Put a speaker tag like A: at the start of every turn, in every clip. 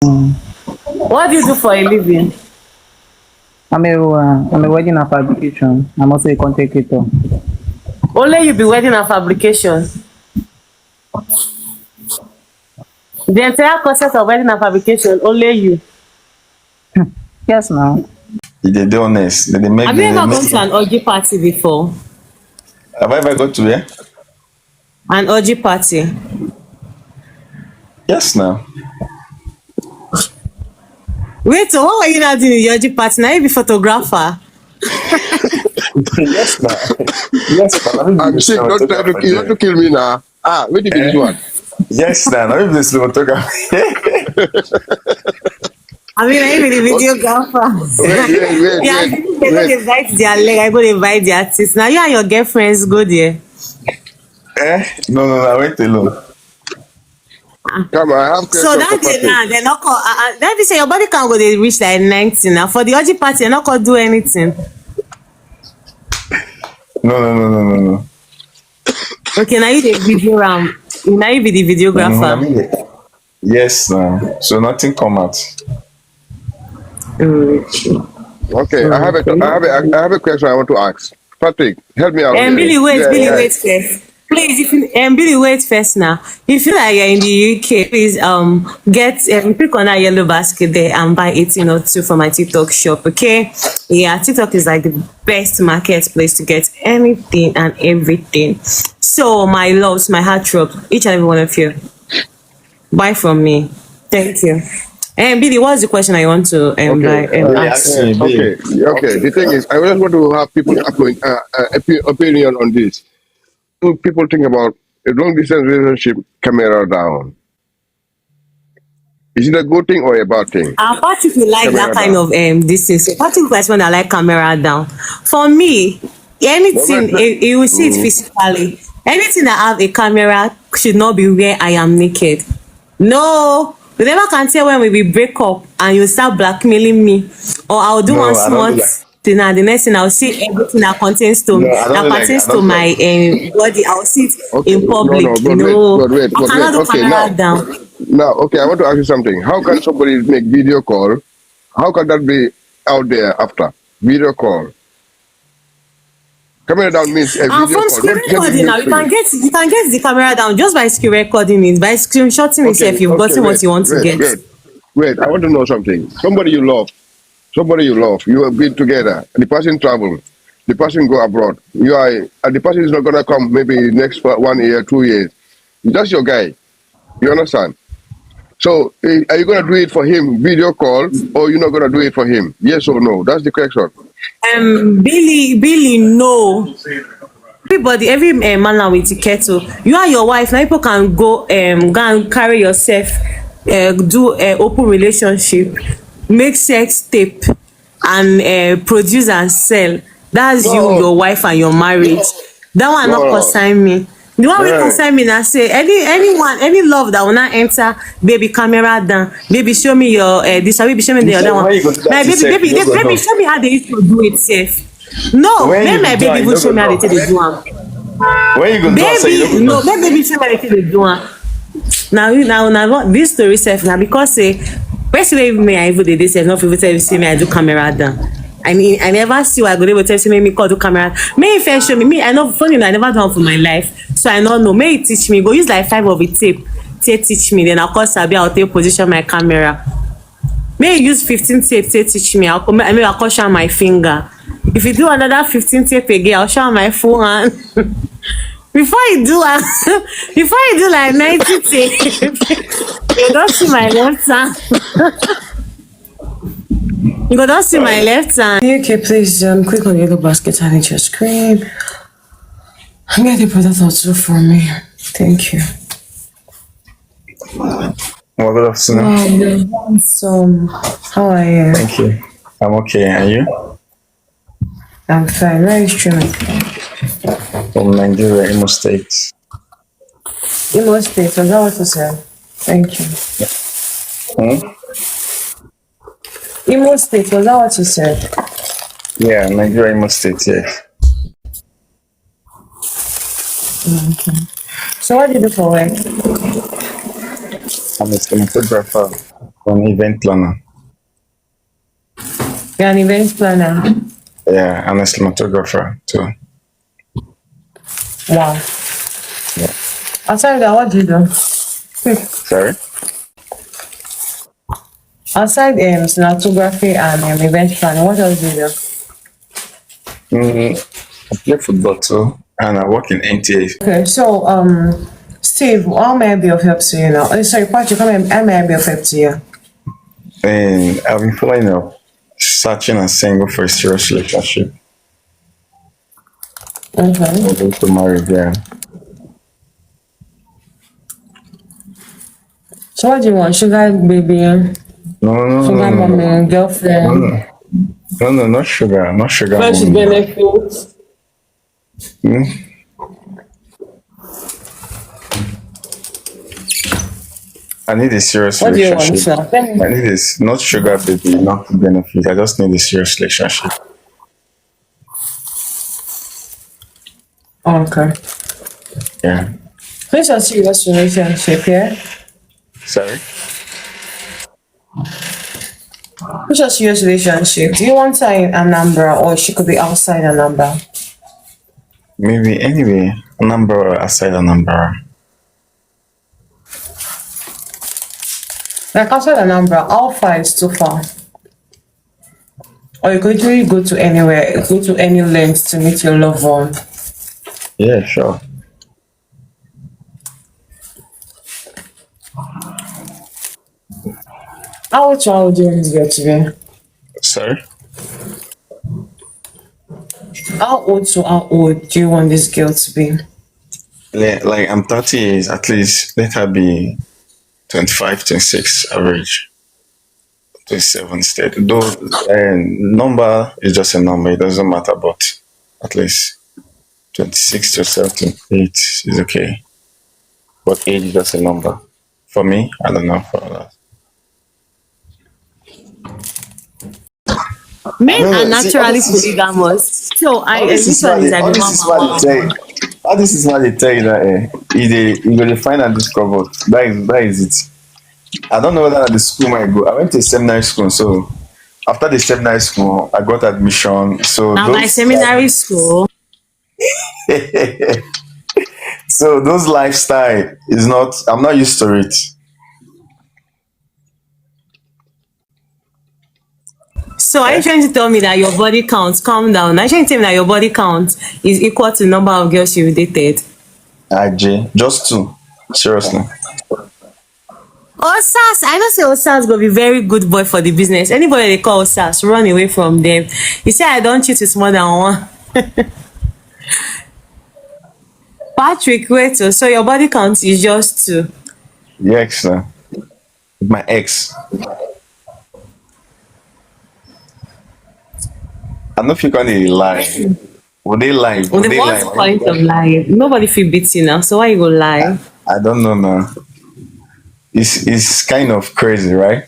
A: What do you do for a living?
B: I'm a wedding and fabrication. I'm also a content creator.
A: Only you be wedding and fabrication. The entire concept of wedding and fabrication, only you.
B: Yes, now.
C: They do honest. They make
A: Have you
C: they
A: ever
C: make
A: gone to an orgy party before?
C: have I ever got to where?
A: An orgy party.
C: Yes now.
A: Wait, so what were you not doing in the orgy party? Now you be photographer.
C: Yes now. Yes now.
D: I'm sick. Don't try to kill. You want to kill me now. Ah, wait a minute, one.
C: Yes now. Now if this cinematographer.
A: I mean, I be the videographer. Yeah, they go
D: Wait.
A: dey bite their leg, I go dey bite their teeth. Now you and your girlfriends go there.
C: No, I went alone.
D: Come on, I have
A: So
D: question
A: that
D: for
A: day
D: Patrick.
A: now, they not call. That be say your body can go dey reach like 90 now. For the orgy party, they not call do anything.
C: No.
A: Okay, now you the video round. Now you be the
C: I
A: videographer.
C: mean, yes now. So nothing come out.
D: Okay, I have a question I want to ask. Patrick, help me out here.
A: Billy, wait,
D: Yeah,
A: Billy,
D: yeah.
A: wait first. Please, if you, Billy, wait first now. If you like you're in the UK, please get click on that yellow basket there and buy 1802 for my TikTok shop. Okay, yeah, TikTok is like the best marketplace to get anything and everything. So my loves, my heart drop, each and every one of you, buy from me. Thank you. And Billy, what's the question I want to
D: Okay.
A: ask?
D: Okay. The thing is, I just want to have people's opinion on this. Do people think about a long distance relationship, camera down? Is it a good thing or a bad thing?
A: Patrick will like that
D: Camera
A: kind
D: down.
A: of this thing. So Patrick is when I like camera down. For me, anything you will see it physically. Anything that have a camera should not be where I am naked. No, you never can tell when we will break up and you start blackmailing me, or I'll do one
C: No, I don't
A: small
C: do that.
A: thing and the next thing I'll see everything that contains to
C: No, I don't
A: that
C: do like that.
A: pertains
C: I
A: to
C: don't do
A: my
C: like that.
A: body. I'll see it
D: Okay.
A: in public.
D: No, but
A: No, I
D: but
A: cannot
D: wait.
A: do
D: Okay,
A: camera down.
D: now, okay, I want to ask you something. How can somebody make video call? How can that be out there after video call? Camera down means a video
A: From
D: call,
A: screen
D: not just
A: recording now,
D: video screen.
A: you can get the camera down just by screen recording it, by screenshotting itself. You've gotten what you want to get.
D: Wait. I want to know something. Somebody you love, you have been together. The person travel, the person go abroad. And the person is not gonna come maybe next 1 year, 2 years. That's your guy. You understand? So, are you gonna do it for him, video call, or you're not gonna do it for him? Yes or no? That's the question.
A: Billy, no. Everybody, every man now with a kettle. You and your wife now, people can go and carry yourself, do open relationship, make sex tape, and produce and sell. That's you,
D: No,
A: your wife, and your marriage. That one not
D: no,
A: concern me. The one will
D: no.
A: concern me now say any love that will not enter, baby camera down, baby show me your this, baby show me the other
C: So
A: one.
C: when you go to
A: My
C: that
A: baby,
C: itself,
A: baby,
C: you no go
A: baby,
C: know.
A: show me how they used to do it safe. No,
C: When
A: make
C: you
A: my
C: do
A: baby
C: it, you
A: even
C: no
A: show
C: go
A: me how they
C: know.
A: take the do am.
C: When you go do it, so you
A: Baby,
C: no
A: no,
C: go know.
A: make baby show me how they take the do am. Now, this story self now because say person wey me I even dey dey sef no fit even tell you say me I do camera down. I mean, I never see why I go dey tell you say make me call do camera. May he first show me. I know funny enough, I never do am for my life, so I no know. May he teach me. Go use like 5 of the tape. Take teach me. Then I'll call Sabi. I'll take position my camera. May you use 15 tape to teach me. I'll call show my finger. If you do another 15 tape again, I'll show my full hand. Before you do before you do like 90 tape, you don't see my left hand. You go don't see my left hand. Okay, please click on the yellow basket and hit your screen. Get the product also for me. Thank you.
C: Well, good afternoon.
A: Wow, handsome. How are you?
C: Thank you. I'm okay. And you?
A: I'm fine. Where is you?
C: From Nigeria, Imo State.
A: Imo State, was that what you said? Thank you.
C: Hmm?
A: Imo State, was that what you said?
C: Yeah, Nigeria, Imo State. Yes.
A: Okay. So what do you do for work?
C: I'm a cinematographer. an event planner.
A: You're an event planner.
C: Yeah, and a cinematographer too.
A: Wow.
C: Yeah.
A: Outside that, what do you do?
C: Sorry.
A: Outside cinematography and event planning, what else do you do?
C: I play football too, and I work in NTA.
A: Okay, so Steve, how may I be of help to you now? Sorry, Patrick, how may I be of help to you?
C: And I've been following up, searching and single for a serious relationship.
A: Okay.
C: I'm going to marry them.
A: So what do you want? Sugar baby, sugar mommy, girlfriend.
C: No, not sugar, not sugar.
A: Fresh
C: Mommy.
A: benefits.
C: Hmm? I need a serious
A: What do you want,
C: relationship.
A: sir? Tell me.
C: I need this, not sugar baby, not benefit. I just need a serious relationship.
A: Okay.
C: Yeah.
A: Who's a serious relationship, yeah?
C: Sorry.
A: Who's a serious relationship? Do you want her in Anambra or she could be outside Anambra?
C: Maybe anyway, a number aside a number.
A: Like outside Anambra, how far is too far? Or you could really go to anywhere, go to any length to meet your loved one.
C: Yeah, sure.
A: How old would you want this girl to be?
C: Sorry.
A: How old do you want this girl to be?
C: Like I'm 30 years, at least let her be 25, 26 average. 27 instead. Though number is just a number, it doesn't matter, but at least 26 to 78 is okay. But age is just a number. For me, I don't know for others.
A: Men
C: No,
A: are
C: no, see, all
A: naturally
C: this is
A: polygamous. So
C: all this
A: this
C: is
A: one
C: what
A: is
C: they,
A: like
C: all
A: the
C: this is what they tell you. All this is what they tell you that you gonna find and discover. That is it. I don't know whether at the school might go. I went to a seminary school, so after the seminary school, I got admission. So
A: now my
C: those
A: seminary school.
C: so those lifestyle is not. I'm not used to it.
A: So are you
C: Eh?
A: trying to tell me that your body count, calm down. Are you trying to tell me that your body count is equal to the number of girls you've dated?
C: IJ, just two. Seriously.
A: Osas, I know say Osas go be very good boy for the business. Anybody they call Osas, run away from them. You say I don't cheat with more than one. Patrick, wait, so your body count is just two.
C: The ex now. My ex. I don't know if you can lie. Would they lie?
A: Well,
C: Would they
A: what's
C: lie?
A: the point of lying? Nobody feel beat you now, so why you go lie?
C: I don't know now. It's kind of crazy, right?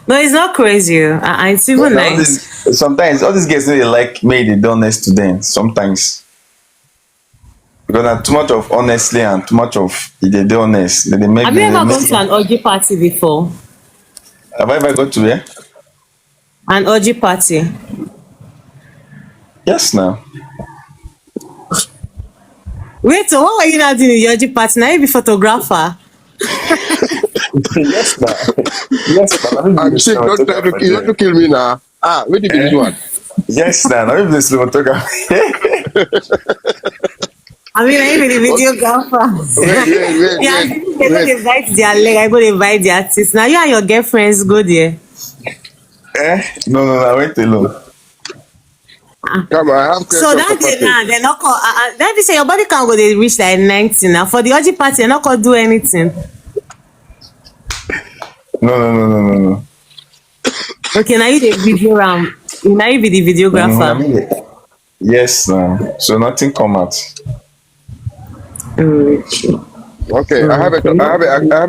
A: No, it's not crazy. It's even
C: But all
A: nice.
C: sometimes all these guys know they like made it honest to them. Sometimes because there's too much of honestly and too much of they do honest. They make
A: Have you
C: they
A: ever
C: make.
A: gone to an orgy party before?
C: Have I ever got to where?
A: An orgy party?
C: Yes, now.
A: Wait, so what were you not doing in the orgy party? Now you be photographer.
C: Yes, now. Yes, now. Let me be
D: I'm
C: the
D: sick. Don't try to,
C: cinematographer
D: you have to
C: there.
D: kill me now. Where did this one?
C: Yes, now. Let me be the cinematographer.
A: I mean, I even the videographer. Yeah,
D: Wait.
A: they go dey bite their leg, I go dey bite their teeth. Now you and your girlfriends go there.
C: No, I went alone.
D: Come on, I have
A: So
D: question for
A: that day
D: Patrick.
A: now, they not call. That day say your body can't go. They reach like 90 now. For the orgy party, they not call do anything.
C: No.
A: Okay, now you the video ram. Now you be the
C: I
A: videographer.
C: mean, yes, now. So nothing come out.
D: Okay, I have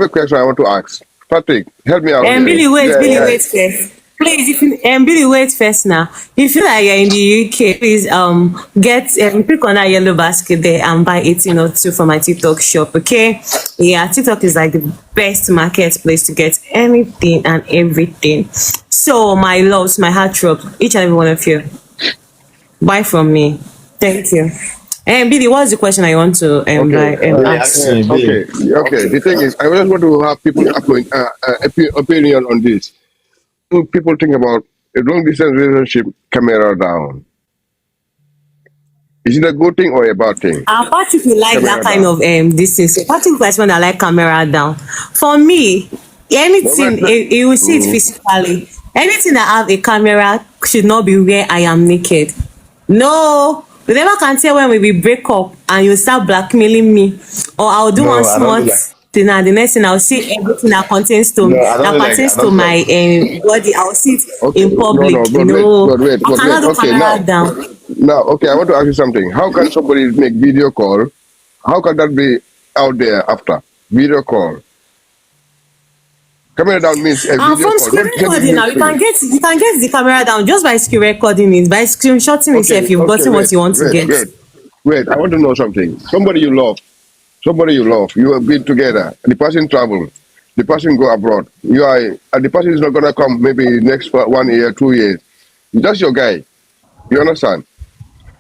D: a question I want to ask. Patrick, help me out
A: And
D: here.
A: Billy, wait,
D: Yeah,
A: Billy,
D: yeah.
A: wait first. Please, if you, Billy, wait first now. If you like you're in the UK, please get click on that yellow basket there and buy 1802 from my TikTok shop. Okay, yeah, TikTok is like the best marketplace to get anything and everything. So my loves, my heart drop, each and every one of you, buy from me. Thank you. And Billy, what's the question I want to ask?
D: Okay. The thing is, I just want to have people opinion on this. People think about a long distance relationship, camera down. Is it a good thing or a bad thing?
A: Apart if you like
D: Camera
A: that kind
D: down.
A: of this thing, so apart if person that like camera down. For me, anything you will see it physically. Anything that have a camera should not be where I am naked. No, you never can tell when we will break up and you start blackmailing me, or I'll do
C: No,
A: one
C: I don't
A: small
C: do that.
A: thing and the next thing I'll see everything that contains to
C: No, I don't
A: that
C: do like
A: pertains
C: I
A: to
C: don't
A: my
C: like.
A: body. I'll see it
D: Okay,
A: in public.
D: no, but
A: No,
D: wait.
A: I cannot do
D: Okay,
A: camera down.
D: now, okay, I want to ask you something. How can somebody make video call? How can that be out there after video call? Camera down means a video
A: From
D: call,
A: screen
D: not sending
A: recording
D: me
A: now, you can
D: screen.
A: get the camera down just by screen recording it. By screenshotting
D: Okay,
A: itself, you've gotten what you want to get.
D: wait. I want to know something. Somebody you love, you have been together, the person travel, the person go abroad. And the person is not gonna come maybe next 1 year, 2 years. That's your guy. You understand?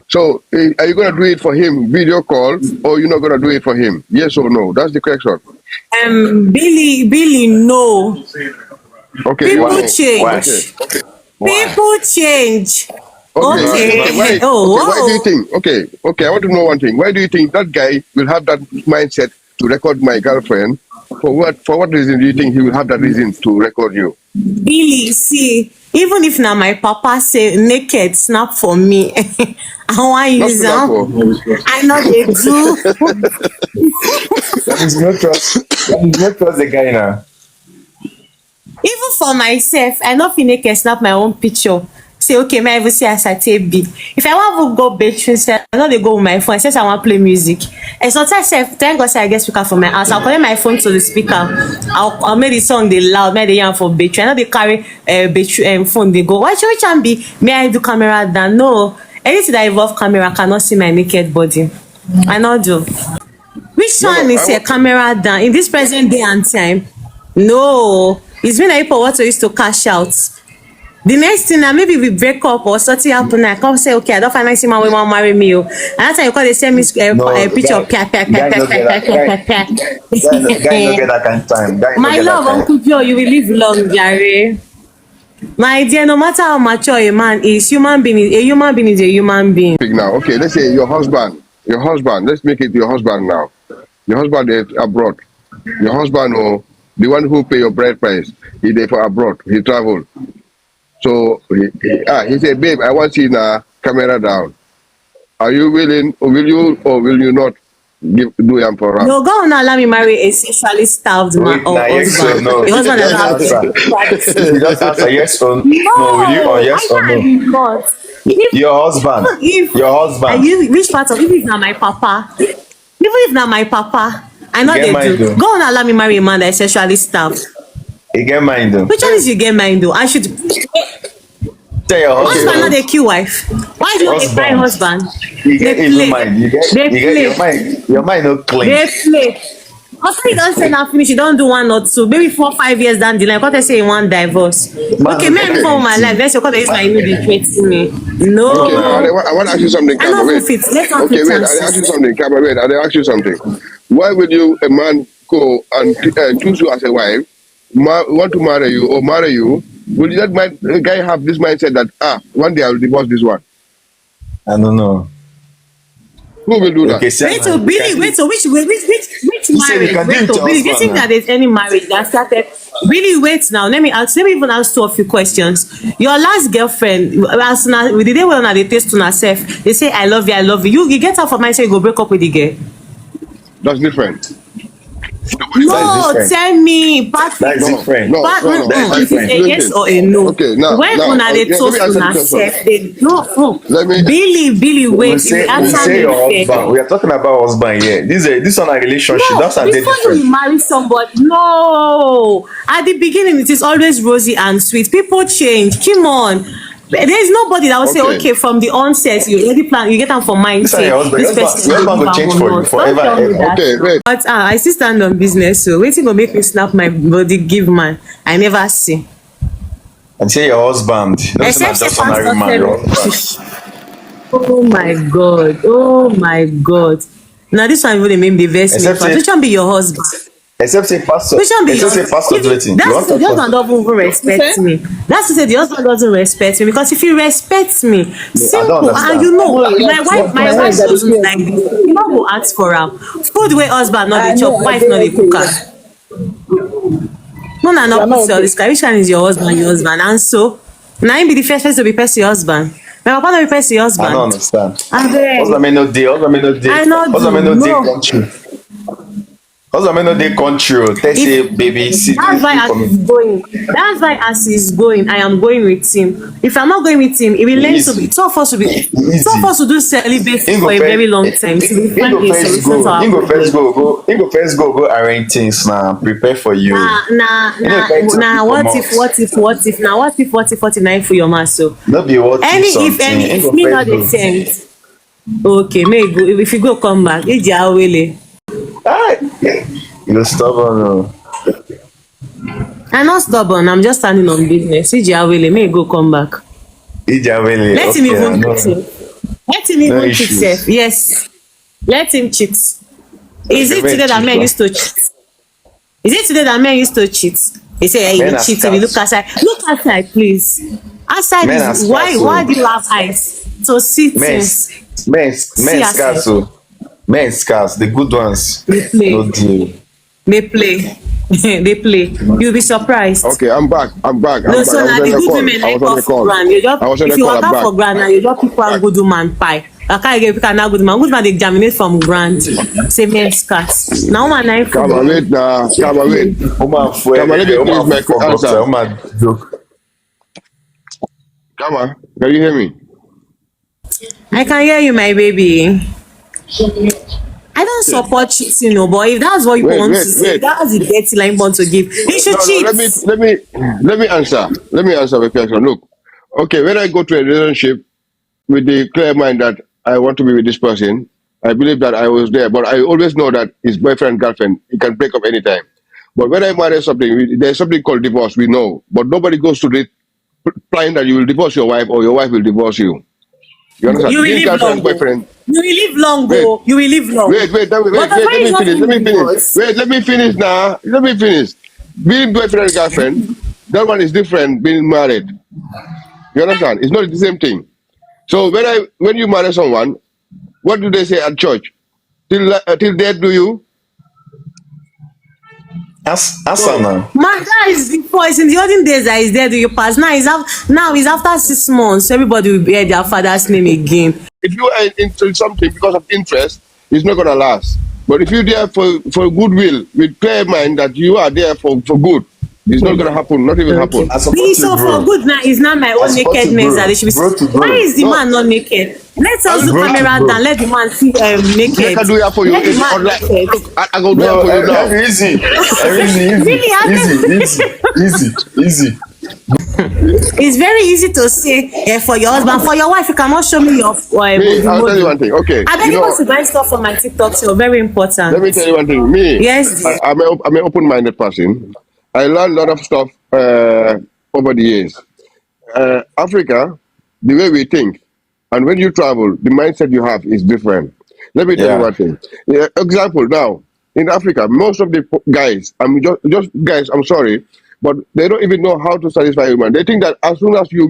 D: So, are you gonna do it for him, video call, or you're not gonna do it for him? Yes or no? That's the question.
A: Billy, no.
D: Okay, you
A: People
D: know.
A: change.
D: Okay.
C: Why?
A: People change.
D: Okay. Why?
A: Okay.
D: Okay. Why do you
A: Oh,
D: think? Okay. I want to know one thing. Why do you think that guy will have that mindset to record my girlfriend? For what? For what reason do you think he will have that reason to record you?
A: Billy, see, even if now my papa say naked snap for me, I want
D: Not
A: use
D: to that for.
A: them. I know they do.
C: That is no trust. That is no trust the guy now.
A: Even for myself, I not feel naked snap my own picture. Say, okay, may I even see as I take B. If I want to go bedroom, I know they go with my phone. I say I want to play music. And sometimes, thank God, say I get speaker from my house. I'll connect my phone to the speaker. I'll make the song they loud, make the yarn for bedroom. I know they carry bedroom phone. They go, why should I be? May I do camera down? No, anything that involve camera cannot see my naked body. I not do. Which
D: No.
A: one is a camera down in this present day and time? No, it's been a people what to use to cash out. The next thing now, maybe we break up or something happen. I come say, okay, I don't find my man will want marry me. And that time you call they send me a picture of
C: Guy no get that kind of time. Guy no
A: my
C: get that
A: love,
C: time.
A: Uncle Joe, you will live long, Jare. My dear, no matter how mature a man is, human being is a human being is a human being.
D: Big now. Okay, let's say your husband. Let's make it your husband now. Your husband is abroad. Your husband, the one who pay your bread price, he there for abroad. He travel. So he said, babe, I want you now. Camera down. Are you willing, or will you not do him for us?
A: No, go on, allow me marry a sexually starved man
C: Wait,
A: or
C: now yes or
A: husband.
C: no?
A: A husband that
C: Just
A: have
C: answer.
A: privacy.
C: You just answer yes or no.
A: No,
C: Will you or yes or
A: I
C: no?
A: did not.
C: Your husband.
A: If
C: Your
A: I
C: husband.
A: use which part of even if not my papa, even if not my papa, I know
C: Get
A: they
C: mine
A: do.
C: though.
A: Go on, allow me marry a man that is sexually starved.
C: You get mine though.
A: Which one is you get mine though? I should.
C: Tell your
A: Husband not
C: husband.
A: they kill wife. Why do you buy husband?
C: You get
A: They
C: even
A: play.
C: mine. You get
A: They
C: your
A: play.
C: mind. Your mind no clean.
A: They play. Husband don't say now finish. You don't do one or two. Maybe 4, 5 years down the line. What they say you want divorce.
C: Man,
A: Okay, maybe
C: okay.
A: for my life. Let's say because my new be treating me. No.
D: Okay, I want to ask you something,
A: I
D: Kaba.
A: know who
D: Wait.
A: fits. Let's not
D: Okay,
A: fit
D: wait. I ask you something, Kaba. Wait. I ask you something. Why would a man go and choose you as a wife, want to marry you or marry you? Will that guy have this mindset that one day I will divorce this one?
C: I don't know.
D: Who will do that?
C: Okay,
A: Wait till Billy, wait till which
C: said you
A: marriage?
C: can do
A: Wait
C: it
A: till
C: to
A: Billy, do you
C: husband
A: think
C: now.
A: that there's any marriage that started? Billy, wait now. Let me even ask you a few questions. Your last girlfriend, as na with the day when they taste to herself, they say I love you, I love you. You get out for mindset, you go break up with the girl.
D: That's different.
C: That is
A: No,
C: different.
A: tell me,
C: That is
D: No,
A: Patrick.
C: different.
D: no,
A: But
D: no, no.
C: That is
A: it is a
C: different.
A: yes
D: Listen.
A: or a no.
D: Okay, now,
A: When una dey
D: let me
A: toast
D: answer the
A: una
D: question.
A: self, they no.
D: Let me,
A: Billy,
C: We
A: wait, you
C: say we
A: answer
C: say
A: me
C: your husband.
A: fair.
C: We are talking about husband here. This one a relationship.
A: No,
C: That's a day
A: before you
C: different.
A: will marry somebody, no. At the beginning, it is always rosy and sweet. People change. Come on. There is nobody that will say,
D: okay,
A: okay, from the onset, you already plan, you get them for mind,
C: This one
A: say,
C: your husband.
A: this person
C: Your
A: will
C: husband
A: give
C: will
A: am
C: change
A: or
C: for you
A: not. Don't
C: forever
A: tell
C: and
A: me
C: ever.
A: that.
D: okay, wait.
A: But I still stand on business, so waiting go make me snap my body, give man. I never see.
C: And say your husband. Don't say
A: Except
C: not
A: say
C: just ordinary
A: Pastor
C: man.
A: tell
C: Your husband.
A: me. Oh my God. Oh my God. Now this one even dey make me dey vex me
C: Except
A: fast.
C: say
A: Which one be your husband?
C: except say pastor.
A: Which one be your
C: Except say
A: husband?
C: pastor do
A: If
C: wetin. You
A: that's
C: want
A: to say
C: talk
A: the husband
C: something?
A: don't even respect me. That's to say the husband doesn't respect me because if he respects me,
C: No, I don't
A: simple, and you
C: understand.
A: know,
B: No,
A: my
B: yes,
A: wife,
C: What
A: my
B: my
C: pastor?
A: wife
B: hands are the
A: doesn't
B: fear.
A: like this. You not go ask for am. Food wey husband not dey
B: I know,
A: chop,
B: I
A: wife
B: did
A: not dey
B: okay.
A: cook am.
B: Yeah.
A: No, na
B: You are
A: not put
B: not
A: all
B: okay.
A: this guy. Which one is your husband? Your husband, and so now him be the first person to be person your husband. My papa no be person your
C: I don't
A: husband.
C: understand. Husband
A: Abeg,
C: may no day. Husband may no day.
A: I no
C: Husband may
A: do
C: no day
A: no.
C: country. Husband may no day country. Oh. Tell
A: If
C: say baby, see do
A: that's
C: this
A: why
C: thing
A: as
C: for me.
A: he's going, that's why as he's going, I am going with him. If I'm not going with him, he will learn to be
C: Easy.
A: two of us to be two of
C: Easy.
A: us to do celibacy
C: Him
A: for
C: go
A: a
C: first.
A: very long time. So we
C: Him
A: find
C: go
A: a
C: first
A: solution to
C: go.
A: our
C: Him go first
A: problem.
C: go. Go. Him go first go. Go arrange things now. Prepare for you. You know, carry things
A: Nah,
C: come out.
A: now what if now for your man so
C: No be what if
A: any
C: something. Him
A: if
C: go
A: me
C: first
A: not the
C: go.
A: tempt, okay, may you go if you go come back, iji awele.
C: Ah, you go stubborn. Oh.
A: I'm not stubborn, I'm just standing on business. Iji awele, may you go come back.
C: Ijawele.
A: Let him
C: Okay,
A: even
C: no,
A: cheat. Let him
C: no
A: even cheat
C: issues.
A: sef. Yes. Let him cheat. Is
C: Okay,
A: it
C: very
A: today that
C: cheap.
A: men used to cheat? Is it today that men used to cheat? They say, hey,
C: Men
A: you
C: are
A: cheat, if you look
C: scars.
A: outside. Look outside, please. Outside
C: Men
A: is
C: are scars.
A: why
C: So
A: do you have eyes to see
C: men,
A: things? See
C: men scars.
A: outside.
C: So men scars. The good ones.
A: They
C: No
A: play.
C: deal.
A: They play. They play. You'll be surprised.
D: Okay, I'm back. I'm back.
A: No,
D: I'm back.
A: so
D: I was
A: now
D: on
A: the
D: the
A: good
D: call.
A: women
D: I
A: like
D: was on
A: call
D: the
A: for
D: call.
A: ground. You just
D: I was on
A: if
D: the
A: you
D: call.
A: walk
D: I'm
A: out
D: back.
A: for ground now, you just pick one
D: Back.
A: good woman pie. I can't get pick another good man. Good man they germinate from ground. Say men scarce. Now woman nine
D: Come on,
A: football.
D: wait now.
A: They
D: Come on, wait.
A: play.
C: Woman for
D: Come on, let me
C: everywhere.
D: finish
C: Woman
D: my
C: for
D: answer.
C: boxer. Woman joke.
D: Come on. Can you hear me?
A: I can hear you, my baby. I don't
D: Okay.
A: support cheating, no, but if that's what you
D: Wait,
A: want
D: wait,
A: to say, if
D: wait.
A: that's the dirty line you want to give, you should
D: No, no.
A: cheat.
D: Let me answer. Let me answer the question. Look, okay. When I go to a relationship with the clear mind that I want to be with this person, I believe that I was there, but I always know that his boyfriend, girlfriend, it can break up anytime. But when I marry something, there's something called divorce. We know, but nobody goes to the plan that you will divorce your wife or your wife will divorce you. You
A: You
D: understand?
A: will
D: Being
A: live
D: girlfriend
A: long,
D: and
A: go.
D: boyfriend.
A: You will live long,
D: Wait,
A: go. You will live long. But the
D: Let
A: point
D: me
A: is not
D: finish. Let
A: in
D: me finish.
A: divorce.
D: Wait, let me finish now. Let me finish. Being boyfriend and girlfriend, that one is different. Being married, you understand? It's not the same thing. So when you marry someone, what do they say at church? Till death do you?
C: Answer
D: So
C: now.
A: Man, that is before. It's in the olden days that is there. Do you pass? Now it's after 6 months. Everybody will bear their father's name again.
D: if you are into something because of interest, it's not gonna last. But if you're there for goodwill, with clear mind that you are there for good, it's not gonna happen. Not even
A: Okay.
D: happen.
C: I support
A: Me
C: you,
A: so for
C: bro.
A: good now is not my
C: I
A: own
C: support you,
A: nakedness that
C: bro.
A: they should be.
C: Bro to
A: Why
C: bro.
A: is the
D: No,
A: man not naked? Let
D: I
A: us
D: will.
A: do
C: Bro to
A: camera
C: bro.
A: down. Let the man see
D: Make I
A: naked.
D: do it for you.
A: Let the man naked.
D: Look, I go do it
C: No,
D: for you now.
C: easy.
A: Really, I think
C: Easy.
A: it's very easy to say for your husband, for your wife. You cannot show me your
D: Me,
A: modu
D: I'll tell you
A: modu.
D: one thing. Okay,
A: I beg
D: you
A: you
D: know,
A: to buy stuff for my TikTok show. Very
D: let me
A: important.
D: tell you one thing. Me,
A: Yes, dear.
D: I'm an open-minded person. I learned a lot of stuff over the years. Africa, the way we think, and when you travel, the mindset you have is different. Let me tell you
C: Yeah.
D: one thing. Yeah, example now in Africa, most of the guys, I'm just guys. I'm sorry, but they don't even know how to satisfy a woman. They think that as soon as you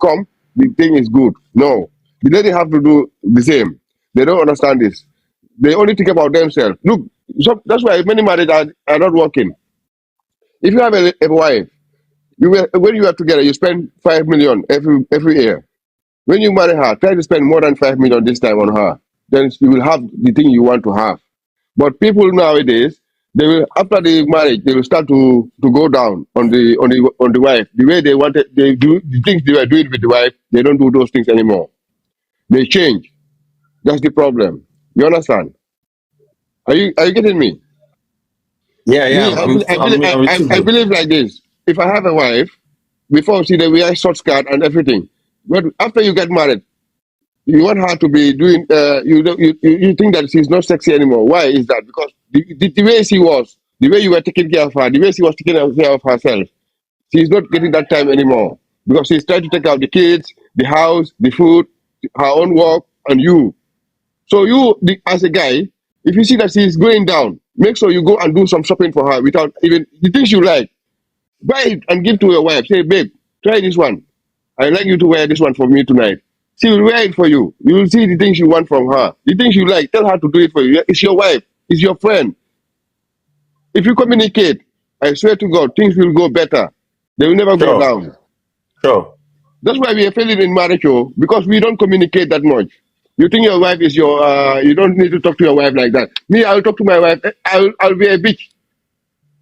D: come, the thing is good. No, the lady have to do the same. They don't understand this. They only think about themselves. Look, so that's why many married are not working. If you have a wife, when you are together, you spend 5 million every year. When you marry her, try to spend more than 5 million this time on her. Then you will have the thing you want to have. But people nowadays, They will, after the marriage, they will start to go down on the wife. The way they wanted, they do the things they were doing with the wife. They don't do those things anymore. They change. That's the problem. You understand? Are you getting me?
C: Yeah, yeah.
D: Me,
C: I'm with you,
D: I
C: bro.
D: believe like this. If I have a wife, before see they wear short skirt and everything, but after you get married, you want her to be doing. You think that she's not sexy anymore. Why is that? Because the way she was, the way you were taking care of her, the way she was taking care of herself, she's not getting that time anymore because she's trying to take care of the kids, the house, the food, her own work, and you. So as a guy, if you see that she's going down, make sure you go and do some shopping for her without even the things you like. Buy it and give to your wife. Say, babe, try this one. I like you to wear this one for me tonight. She will wear it for you. You will see the things you want from her. The things you like, tell her to do it for you. It's your wife. It's your friend. If you communicate, I swear to God, things will go better. They will never go
C: Sure,
D: down.
C: sure.
D: That's why we are failing in marriage, oh, because we don't communicate that much. You think your wife is you don't need to talk to your wife like that. Me, I'll talk to my wife. I'll be a bitch.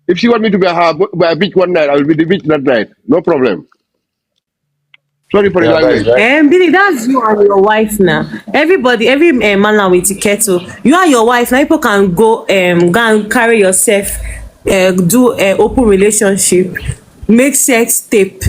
D: If she want me to be a bitch one night, I will be the bitch that night. No problem. Sorry for the
C: Yeah, that is
D: language.
C: right.
A: Billy, that's you and your wife now. Everybody, every man now with the kettle. You and your wife now. People can go and carry yourself, do open relationship, make sex tape,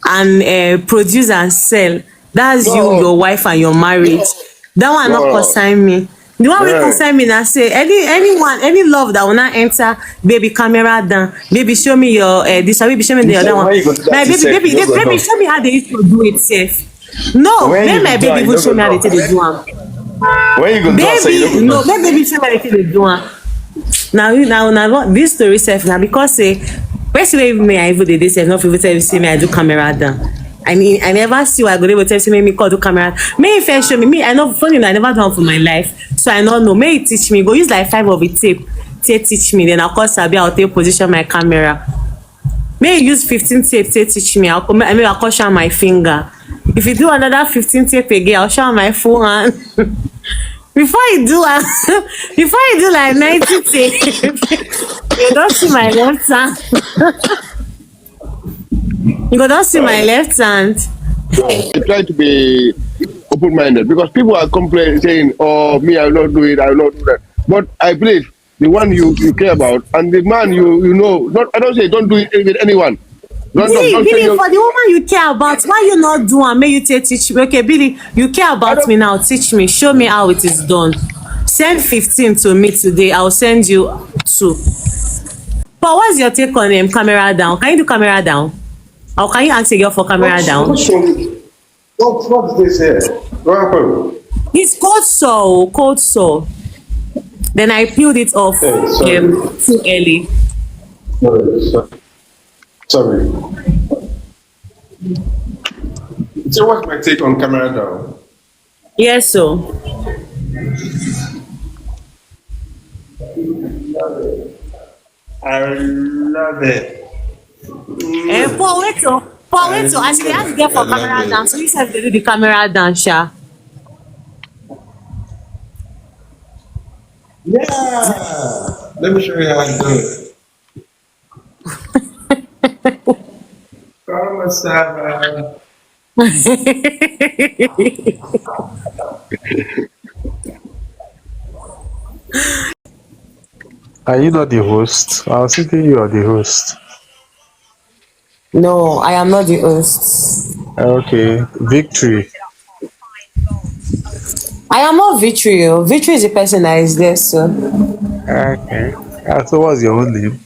A: and produce and sell. That's you,
D: No,
A: your wife, and your marriage. That one not
D: no.
A: concern me. The one wey
D: Yeah.
A: concern me na say anyone any love that will not enter baby camera down, baby show me your this one, baby show me
C: You
A: the other
C: said
A: one.
C: when you go do
A: My
C: that
A: baby
C: yourself,
A: baby
C: you no go
A: baby
C: know.
A: show me how they used to do it safe. No,
C: When
A: make
C: you
A: my
C: do
A: baby
C: it, you
A: even
C: no
A: show
C: go
A: me how they take
C: know.
A: dey do am.
C: When you go do it, say you no
A: Baby,
C: go
A: no,
C: know.
A: make baby show me how they take dey do am. Now this story sef na because say person wey me I even dey dey sef no fit even tell you say me I do camera down. I mean I never see why I go dey tell you say make me call do camera. Make him first show me I know funny na I never do am for my life so I no know. Make he teach me, go use like 5 of the tape take teach me, then I come sabi how to take position my camera. Make you use 15 tape take teach me, maybe I'll come show am my finger. If you do another 15 tape again, I'll show am my full hand. Before you do before you do like 90 tape, you don't see my left hand. You go don see my left hand.
D: I try to be open-minded because people are complaining, saying, "Oh, me, I will not do it. I will not do that." But I believe the one you care about and the man you know. Not, I don't say don't do it with anyone.
A: Billy,
D: Don't send
A: Billy,
D: your.
A: for the woman you care about, why you not do am make you take teach me? Okay, Billy, you care
D: I
A: about
D: don't.
A: me now, teach me, show me how it is done. Send 15 to me today, I'll send you 2. But what's your take on camera down? Can you do camera down? Or can you ask a girl for camera down?
C: What's this here? What happened?
A: It's cold sore. Then I peeled it off
C: Hey, sorry.
A: too early.
C: Sorry. So what's my take on camera down?
A: Yes, so.
C: I love it.
A: Paul, wait, so as you dey ask girl
C: I
A: for
C: love
A: camera down,
C: it.
A: so you sef dey do the camera down, sha.
C: Yeah. Let me show you how I do it. Como estava?
B: Are you not the host? I was thinking you are the host.
A: No, I am not the host.
B: Okay, victory.
A: I am not Victory. Oh. Victory is the person that is there, so.
B: Okay. So what's your own name?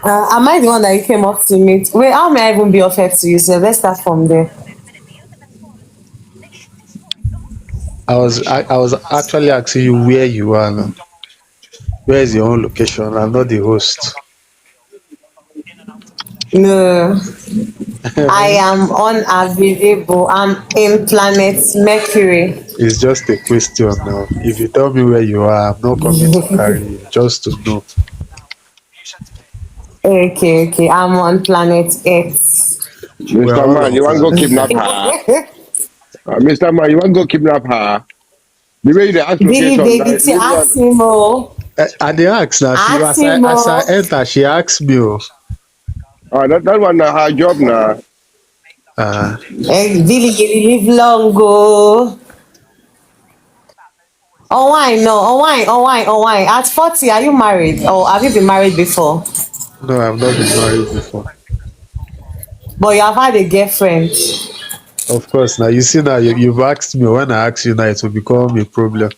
A: Am I the one that you came up to meet? Wait, how may I even be of help to you, sir? Let's start from there.
B: I was actually asking you where you are now. Where is your own location? I'm not the host.
A: No, I am unavailable. I'm in planet Mercury.
B: It's just a question now. If you tell me where you are, I'm not coming to carry you, just to know.
A: Okay. I'm on planet Earth.
B: We're
D: Mr.
B: all
D: Man,
B: on
D: you want to go
B: planet
D: kidnap
B: Earth.
D: her? Mr. Man, you want to go kidnap her? The way they ask
A: Billy,
D: location,
A: baby, to
D: leave
A: ask
D: that.
A: him, oh.
B: I dey ask now. She
A: Ask
B: as I
A: him
B: as I
A: more.
B: enter, she asked me. Oh,
D: That one her job now.
B: uh,
A: Hey, Billy, you live long go. Oh why no? Oh why? Oh why? Oh why? At 40, are you married? Or have you been married before?
B: no, I've not been married before.
A: But you have had a girlfriend.
B: Of course. Now you see now you've asked me. When I ask you now, it will become a problem.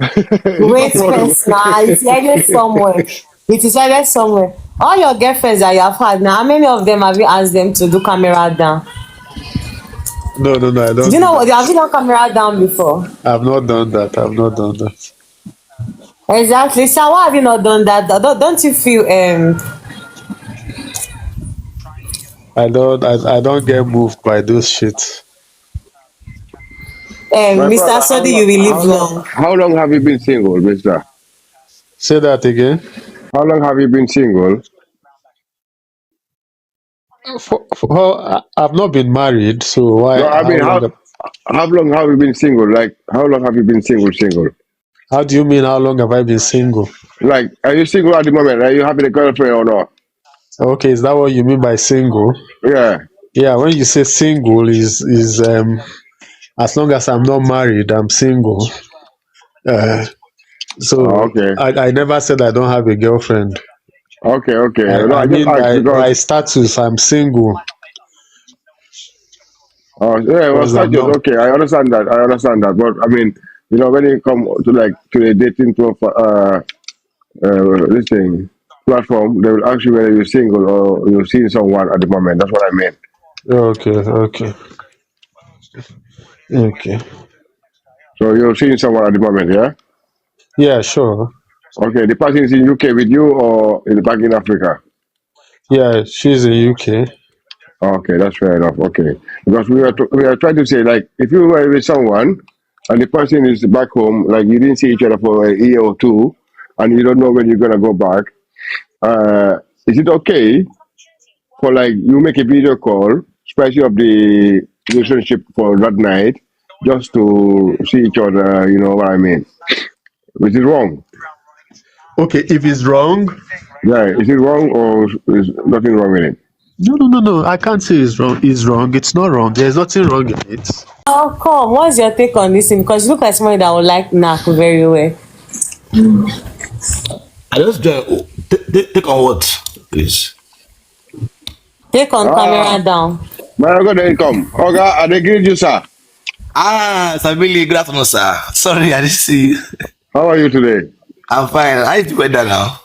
D: It's no
A: Wait
D: problem.
A: first now. It's headed somewhere. It is headed somewhere. All your girlfriends that you have had now, how many of them have you asked them to do camera down?
B: No, no, no. I
A: Do
B: don't
A: you
B: do
A: know what?
B: that.
A: Have you done camera down before?
B: I've not done that. I've not done that.
A: Exactly. So why have you not done that? Don't you feel
B: I don't get moved by those shit.
D: My
A: Mr.
D: brother,
A: Sodi, you will live long?
D: how long have you been single, mister?
B: Say that again.
D: How long have you been single?
B: I've not been married, so why?
D: No, I
B: How
D: mean
B: long?
D: how long have you been single? Like how long have you been single?
B: How do you mean? How long have I been single?
D: Like are you single at the moment? Are you having a girlfriend or not?
B: Okay, is that what you mean by single?
D: Yeah.
B: Yeah, when you say single, is as long as I'm not married, I'm single. Uh,
D: Oh,
B: so
D: okay.
B: I never said I don't have a girlfriend.
D: Okay. No,
B: I
D: I just
B: mean
D: asked
B: by
D: because
B: status, I'm single
D: yeah, well
B: because I'm
D: status,
B: not.
D: okay, I understand that. But I mean, when you come to like to the dating profile this thing platform, they will ask you whether you're single or you're seeing someone at the moment. That's what I meant.
B: Okay. Okay.
D: So you're seeing someone at the moment, yeah?
B: Yeah, sure.
D: Okay, the person is in UK with you or in back in Africa?
B: Yeah, she's in UK.
D: Okay, that's fair enough. Okay, because we are trying to say like if you were with someone and the person is back home, like you didn't see each other for a year or two, and you don't know when you're gonna go back. Is it okay for like you make a video call, spice up the relationship for that night, just to see each other? You know what I mean? Is it wrong?
B: Okay, if it's wrong,
D: Yeah, is it wrong or is nothing wrong with it?
B: no. I can't say it's wrong. It's wrong. It's not wrong. There's nothing wrong in it.
A: How come? What's your take on this thing? Because you look like somebody that would like knack very well.
E: I just join. Take on what, please?
A: Take on
D: Ah,
A: camera down.
D: my God, then come. Okay, I agree with you, sir.
E: Sabili, good afternoon, sir. Sorry, I didn't see you.
D: How are you today?
E: I'm fine. How is the weather now?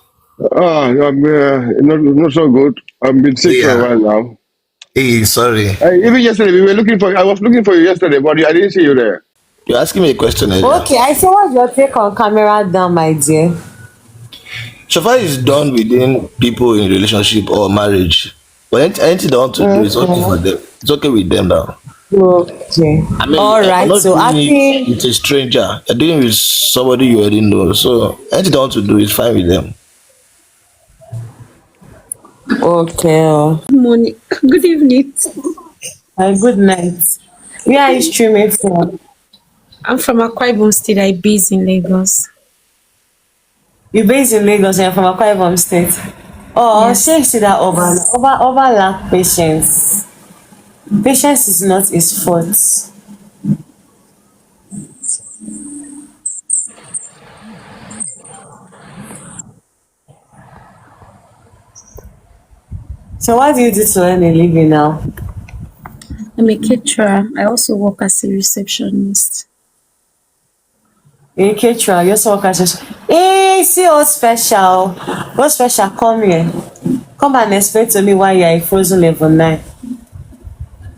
D: I'm not so good. I've been sick for a
E: Yeah.
D: while now.
E: Hey, sorry.
D: Even yesterday, we were looking for. I was looking for you yesterday, but I didn't see you there.
E: You're asking me a question earlier.
A: Okay, I say what's your take on camera down, my dear?
E: So far, it's done within people in relationship or marriage. But anything they want to do is okay for them. It's okay with them now.
A: Okay.
E: I mean,
A: All
E: I'm
A: right.
E: not
A: So
E: doing it
A: acting.
E: with a stranger. You're doing it with somebody you already know. So anything they want to do is fine with them.
A: Okay.
F: Morning. Good evening.
A: Good night. Where are you streaming from?
F: I'm from Akwa Ibom State. I base in Lagos.
A: You based in Lagos and you're from Akwa Ibom State. Oh,
F: Yes.
A: say that over lack patience. Patience is not his fault. So what do you do to earn a living now?
F: I'm a caterer. I also work as a receptionist.
A: In caterer, you also work as a hey, see what's special. What's special? Come here. Come and explain to me why you're a frozen level 9.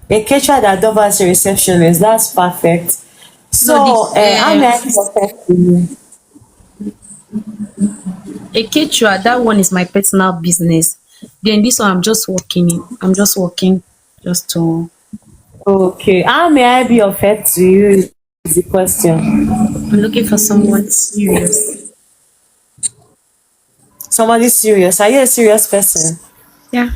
A: A caterer that doubles as a receptionist, that's perfect.
F: No, the
A: So, how may I be of help to you?
F: a caterer, that one is my personal business. Then this one, I'm just working just to.
A: Okay, how may I be of help to you is the question.
F: I'm looking for someone serious.
A: Somebody serious. Are you a serious person?
F: Yeah.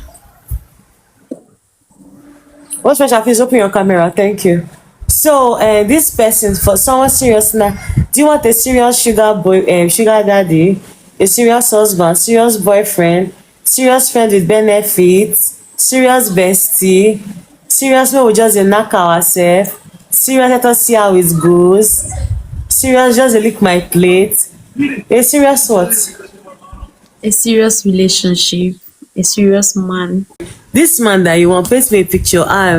A: What special? Please open your camera. Thank you. So, this person, for someone serious now, do you want a serious sugar boy, sugar daddy? a serious husband, serious boyfriend, serious friend with benefits, serious bestie, serious wey we just dey knack ourselves, serious let us see how it goes, serious just dey lick my plate, a serious what?
F: A serious relationship, a serious man.
A: This man that you wan paste me a picture, how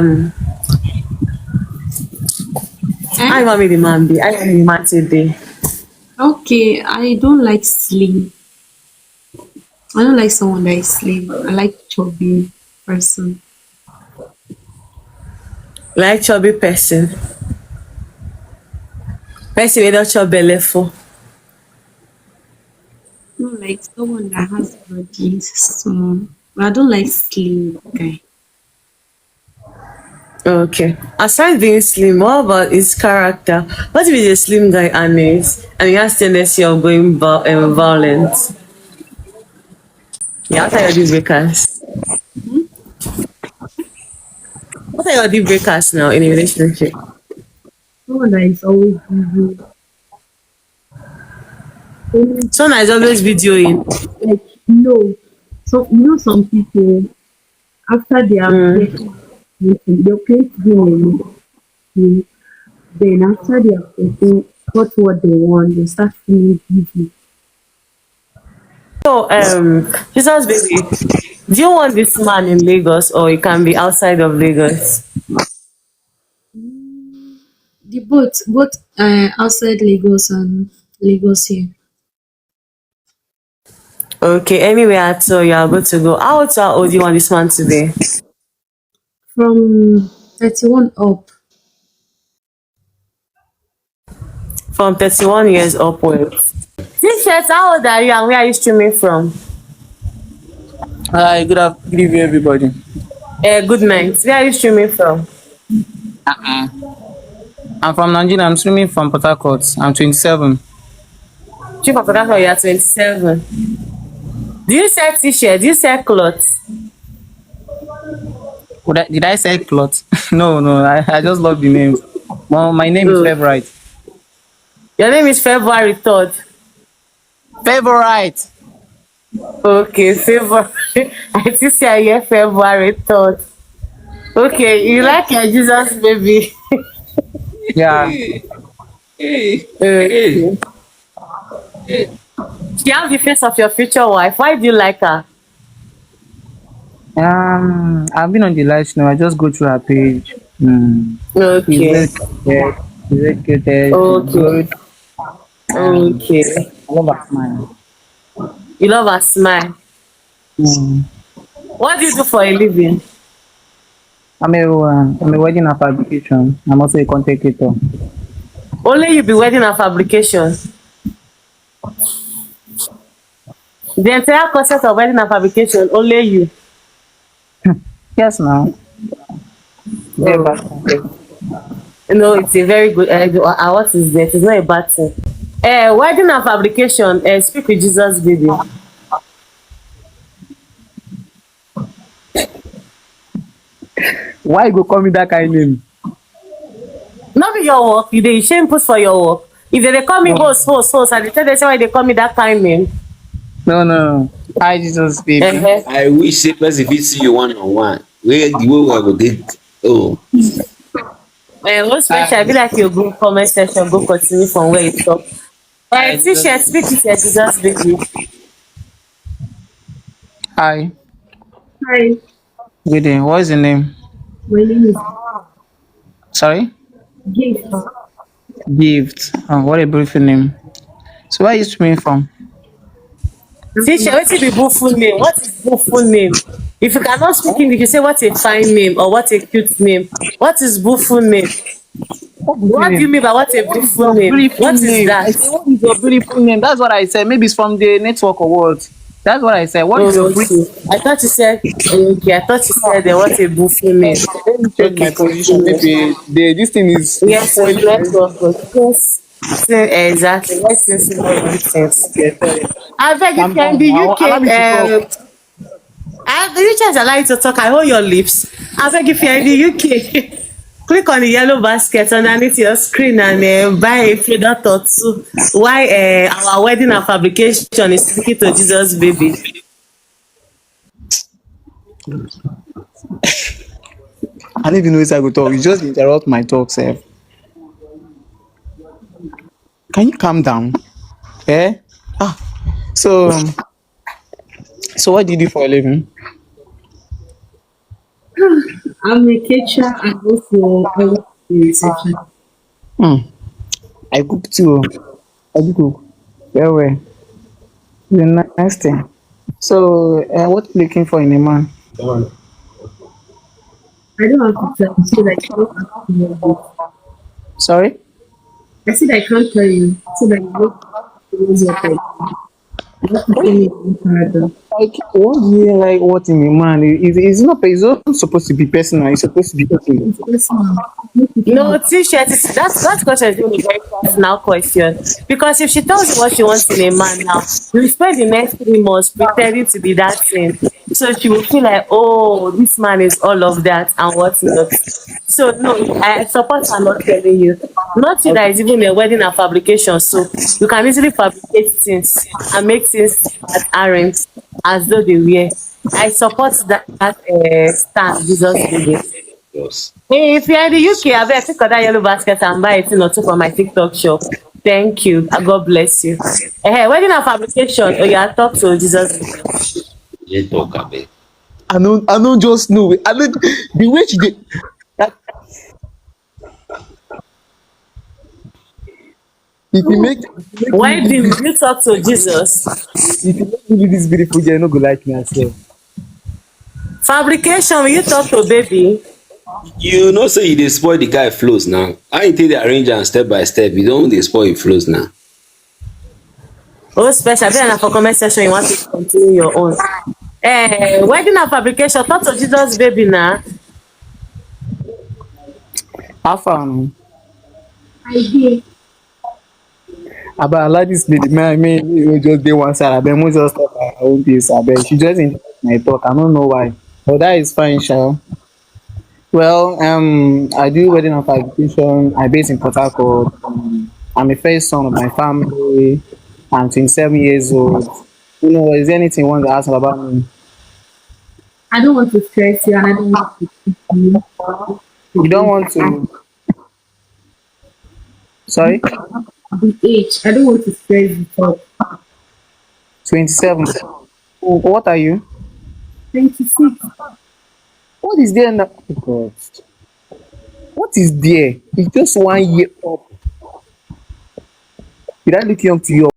A: you wan make the man be? How you wan make the man take dey?
F: Okay, I don't like slim. I don't like someone that is slim. I like chubby person.
A: Like chubby person wey don chop belle full.
F: Not like someone that has body small. But I don't like slim guy.
A: Okay. Aside being slim, what about his character? What if he's a slim guy and he has tendency of going violent? Yeah, what are your deal breakers? What are your deal breakers now in a relationship?
F: Someone that is always busy. Always,
A: Someone that is always videoing.
F: like, no. So you know some people after they have taken something, they'll create video. Then after they have taken what they want, they start feeling busy.
A: So, Jesus baby, do you want this man in Lagos or it can be outside of Lagos?
F: The both outside Lagos and Lagos here.
A: Okay, anywhere at all, you are good to go. How old do you want this man to be?
F: From 31 up.
A: From 31 years upwards. T-shirt, how old are you and where are you streaming from?
G: Hi, good evening, everybody.
A: Good night. Where are you streaming from?
G: I'm from Nigeria. I'm streaming from Port Harcourt. I'm 27.
A: Chief of Photography, you are 27. Do you sell t-shirt? Do you sell clothes?
G: Did I say cloth? No. I just love the name. Well, my name is
A: Good.
G: Favorite.
A: Your name is February 3rd.
G: Favorite.
A: Okay, February. I think say I hear February 3rd. Okay, you like your Jesus baby.
G: Yeah.
A: Okay. She has the face of your future wife. Why do you like her?
G: I've been on the live stream. I just go through her page. She's
A: Okay.
G: very cute. She's very cute. She's
A: Okay.
G: good. Um,
A: Okay.
G: I love her smile.
A: You love her smile.
G: Mm.
A: What do you do for a living?
G: I'm a wedding and fabrication. I'm also a content creator.
A: Only you be wedding and fabrication. The entire concept of wedding and fabrication, only you.
G: Yes, now. Very
A: Oh.
G: bad content.
A: No, it's a very good. What is that? It's not a bad thing. Wedding and fabrication. Speak with Jesus, baby.
G: Why you go call me that kind of name?
A: Not be your work. You shame put for your work. If they call me host, and they tell them say why they call me that kind name.
G: No. Hi, Jesus, baby.
H: I wish say person fit see you one on one. Where the way I go get oh
A: What special? I be like your go comment section, go continue from where you stop. T-shirt, speak with your Jesus, baby.
G: Hi.
F: Hi,
G: Good day. What is your name?
F: my name is
G: Sorry?
F: Gift.
G: Gift. Oh, what a beautiful name. So where are you streaming from?
A: T-shirt, what is the full name? What is full name? If you cannot speak English, you say what a fine name or what a cute name. What is full name? What do you mean by what a beautiful name?
G: Beautiful
A: What is
G: name.
A: that?
G: I say, what is your beautiful name? That's what I said. Maybe it's from the network or what? That's what I said. What is
A: Oh,
G: your beautiful
A: okay. I thought you said okay. I thought you said what a beautiful name.
G: Let me change my
A: Okay,
G: position.
A: continue.
G: Maybe this thing is
A: Yes, it's
G: spoiling.
A: network. Yes, exactly. Let's see more nonsense.
G: Okay, sorry.
A: I beg if
G: Calm
A: you're in
G: down
A: the
G: now. Allow me to talk.
A: UK. The UK is allowed you to talk. I hold your lips. I beg if you're in the UK. Click on the yellow basket underneath your screen and buy a product or two. Why our wedding and fabrication is sticking to Jesus baby.
G: I don't even know if I go talk. You just interrupt my talk, sef. Can you calm down? Eh? Ah, so what do you do for a living?
F: I'm a caterer and also I work in reception.
G: Hmm. I cook too. I do cook. Well, well. It's a nice thing. So, what are you looking for in a man?
F: I don't have to tell you so that you don't ask me about it.
G: Sorry?
F: I said I can't tell you so that you don't lose your time. You have to tell me your character.
G: Like, what do you like what in a man? It's not supposed to be personal. It's supposed to be okay.
F: It's personal. Make it
A: No,
F: count.
A: T-shirt, that question is really a very personal question. Because if she tells you what she wants in a man now, you will spend the next 3 months pretending to be that thing. So she will feel like, oh, this man is all of that and what's not. So no, I support her not telling you. Not you that is even a wedding and fabrication. So you can easily fabricate things and make things that aren't as though they were. I support that stand Jesus baby.
H: Yes.
A: Hey, if you're in the UK, I bet pick up that yellow basket and buy it in or two for my TikTok shop. Thank you. God bless you. Hey, wedding and fabrication. Oh, yeah, talk to Jesus.
H: You talk abeg.
G: I don't just know. I don't the way she did. That,
A: Wedding, you talk to Jesus.
G: if you make me do this beautiful girl, you no go like me as well.
A: Fabrication, will you talk to baby?
H: You know say you dey spoil the guy flows now. How you take dey arrange am step by step? You don dey spoil him flows now.
A: Oh, special. Then for comment section, you want to continue your own. Wedding and fabrication, talk to Jesus baby now.
G: How far now?
F: I hear.
G: Abeg I like this lady. Man, me we just dey one side. Abeg we just talk our own pace. Abeg she just interrupt my talk. I don't know why. But that is fine, sha. Well, I do wedding and fabrication. I base in Port Harcourt. I'm the first son of my family. I'm 27 years old. You know, is there anything you want to ask about me?
F: I don't want to stress you and I don't want to keep you.
G: You don't want to? Sorry?
F: The age. I don't want to stress you up.
G: 27. What are you?
F: 26.
G: What is there now? Oh God. What is there? It's just 1 year up. Did I look young to you?